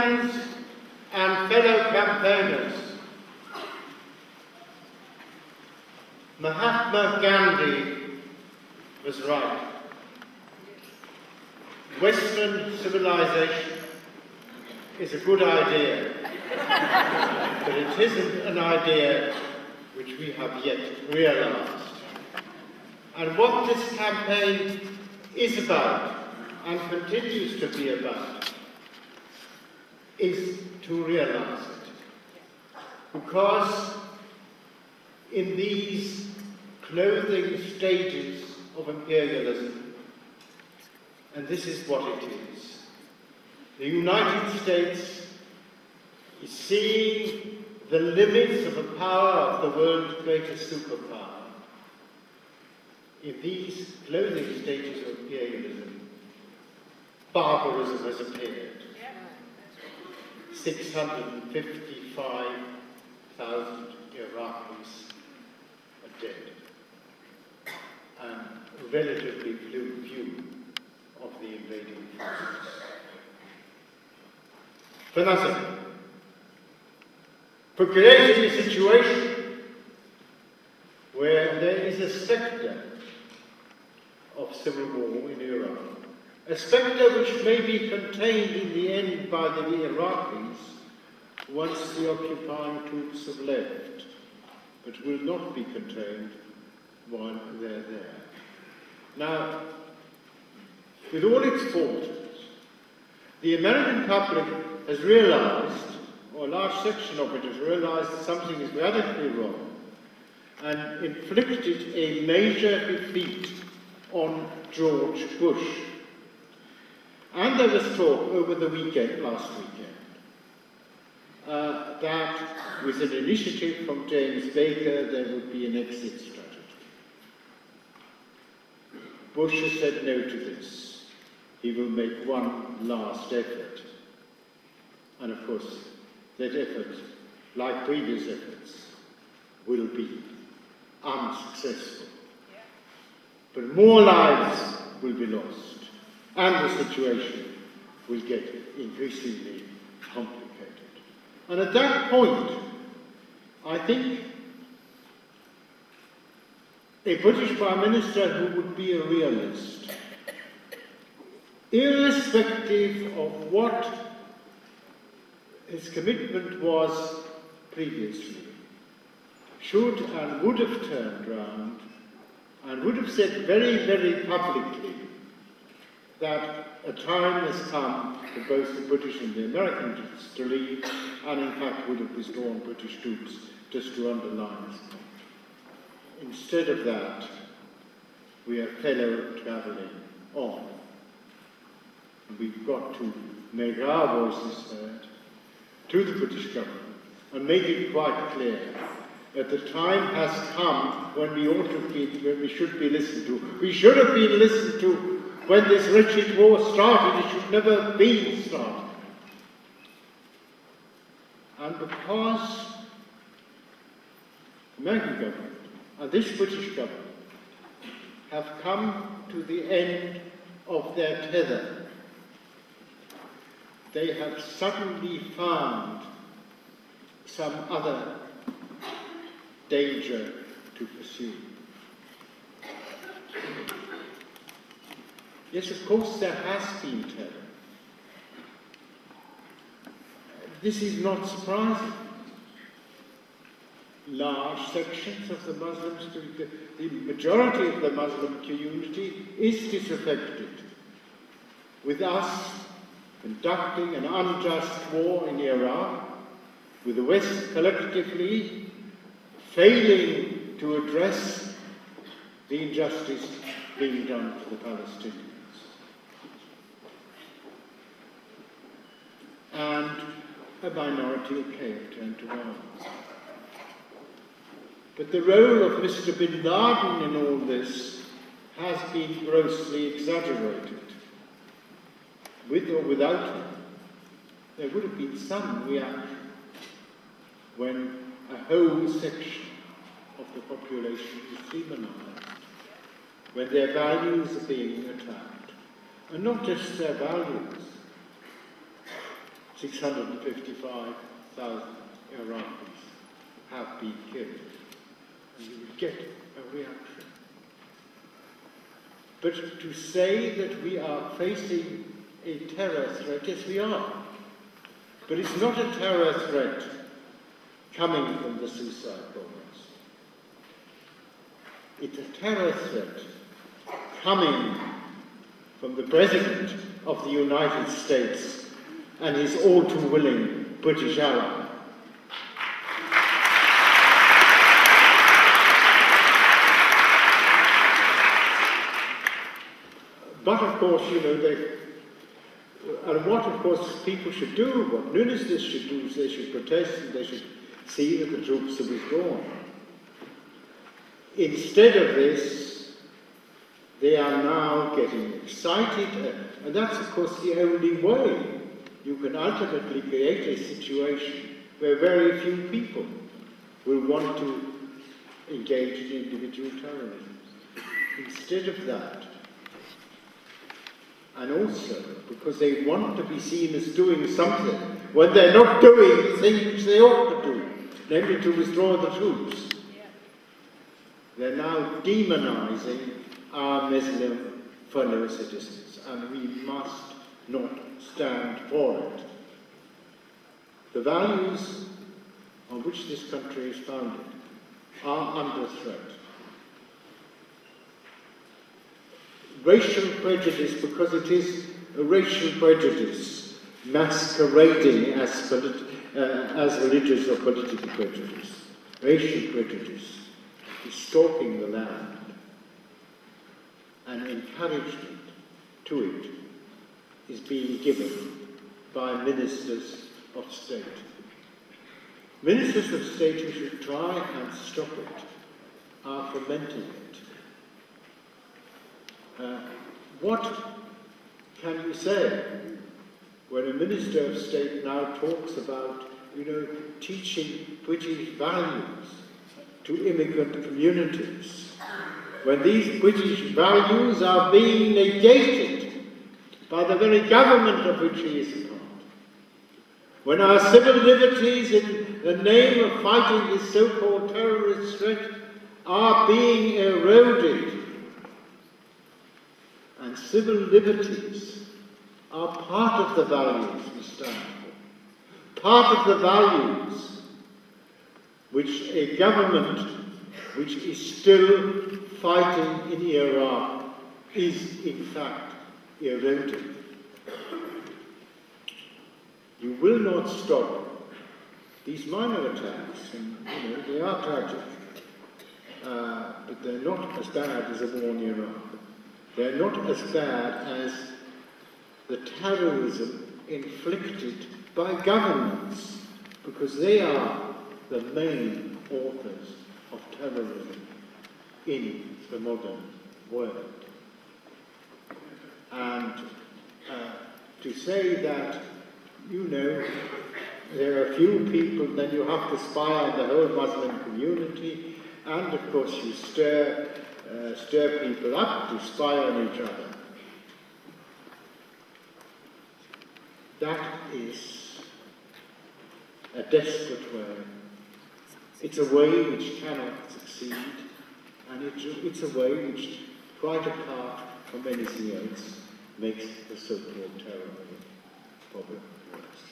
friends and fellow campaigners, Mahatma Gandhi was right. Western civilization is a good idea, but it isn't an idea which we have yet realized. And what this campaign is about, and continues to be about, is to realize it. Because in these clothing stages of imperialism, and this is what it is, the United States is seeing the limits of the power of the world's greatest superpower. In these clothing stages of imperialism, barbarism has appeared. 655,000 Iraqis are dead, and relatively few of the invading forces. For nothing. For creating a situation where there is a spectre of civil war in Iraq, a spectre which may be contained in the end by the Iraqis once the occupying troops have left, but will not be contained while they're there. Now, with all its faults, the American public has realized, or a large section of it has realized, that something is radically wrong and inflicted a major defeat on George Bush. And there was talk over the weekend, last weekend, that with an initiative from James Baker there would be an exit strategy. Bush has said no to this. He will make one last effort. And of course, that effort, like previous efforts, will be unsuccessful. But more lives will be lost, and the situation will get increasingly complicated. And at that point, I think a British Prime Minister who would be a realist, irrespective of what his commitment was previously, should and would have turned round and would have said very, very publicly that a time has come for both the British and the Americans to leave, and in fact would have withdrawn British troops, just to underline this point. Instead of that, we are fellow travelling on. And we've got to make our voices heard to the British government and make it quite clear that the time has come when we ought to be, when we should be listened to. We should have been listened to when this wretched war started. It should never have been started. And because the American government and this British government have come to the end of their tether, they have suddenly found some other danger to pursue. Yes, of course, there has been terror. This is not surprising. Large sections of the Muslims, the majority of the Muslim community is disaffected. With us conducting an unjust war in Iraq, with the West collectively failing to address the injustice being done to the Palestinians. And a minority of have turned to violence. But the role of Mr. bin Laden in all this has been grossly exaggerated. With or without him, there would have been some reaction when a whole section of the population is demonized, when their values are being attacked. And not just their values, 655,000 Iraqis have been killed, and you would get a reaction. But to say that we are facing a terror threat, yes we are. But it's not a terror threat coming from the suicide bombers. It's a terror threat coming from the President of the United States and his all-too-willing British ally. But of course, you know, and what of course people should do, what ministers should do, is they should protest and they should see that the troops are withdrawn. Instead of this, they are now getting excited, and that's of course the only way you can ultimately create a situation where very few people will want to engage in individual terrorism. Instead of that, and also because they want to be seen as doing something when they're not doing the thing which they ought to do, namely to withdraw the troops. They're now demonizing our Muslim fellow citizens, and we must not stand for it. The values on which this country is founded are under threat. Racial prejudice, because it is a racial prejudice masquerading as religious or political prejudice. Racial prejudice is stalking the land, and encouragement to it is being given by ministers of state. Ministers of state who should try and stop it are fomenting it. What can you say when a minister of state now talks about, you know, teaching British values to immigrant communities, when these British values are being negated by the very government of which he is a part? When our civil liberties in the name of fighting this so-called terrorist threat are being eroded, and civil liberties are part of the values we stand for, part of the values which a government which is still fighting in Iraq is in fact eroding. You will not stop these minor attacks, and you know, they are tragic, but they're not as bad as the war in Iraq. They're not as bad as the terrorism inflicted by governments, because they are the main authors of terrorism in the modern world. And to say that, you know, there are few people, then you have to spy on the whole Muslim community, and of course you stir people up to spy on each other. That is a desperate way. It's a way which cannot succeed, and it's a way which, quite apart from anything else, makes the so-called terror problem worse.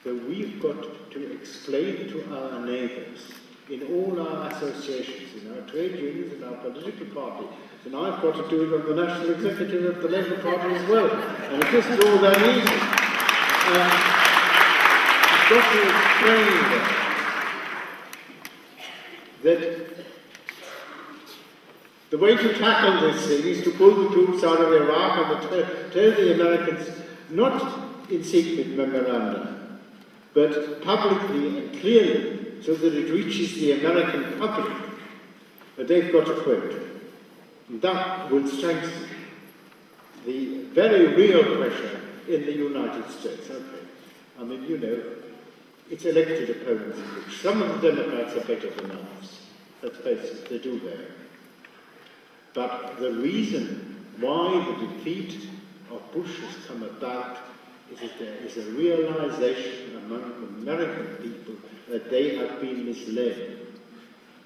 So we've got to explain to our neighbours, in all our associations, in our trade unions, in our political parties, and I've got to do it on the national executive of the Labour Party as well, and it isn't all that easy. You've got to explain that the way to tackle this thing is to pull the troops out of Iraq and tell the Americans, not in secret memoranda, but publicly and clearly, so that it reaches the American public, that they've got to quit. And that will strengthen the very real pressure in the United States. Okay. I mean, you know, it's elected opponents. Some of the Democrats are better than others. Let's face it, they do vary. But the reason why the defeat of Bush has come about is that there is a realization among American people that they have been misled,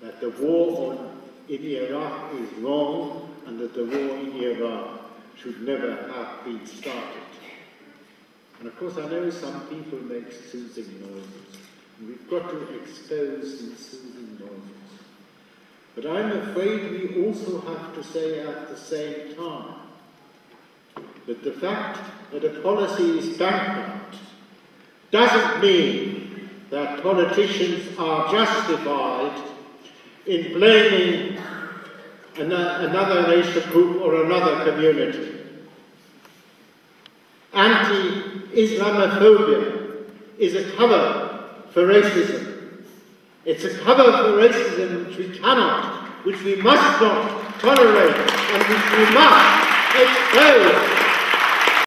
that the war in Iraq is wrong, and that the war in Iraq should never have been started. And of course I know some people make soothing noises, and we've got to expose these soothing noises. But I'm afraid we also have to say at the same time that the fact that a policy is bankrupt doesn't mean that politicians are justified in blaming another racial group or another community. Anti-Islamophobia is a cover for racism. It's a cover for racism which we must not tolerate, and which we must expose.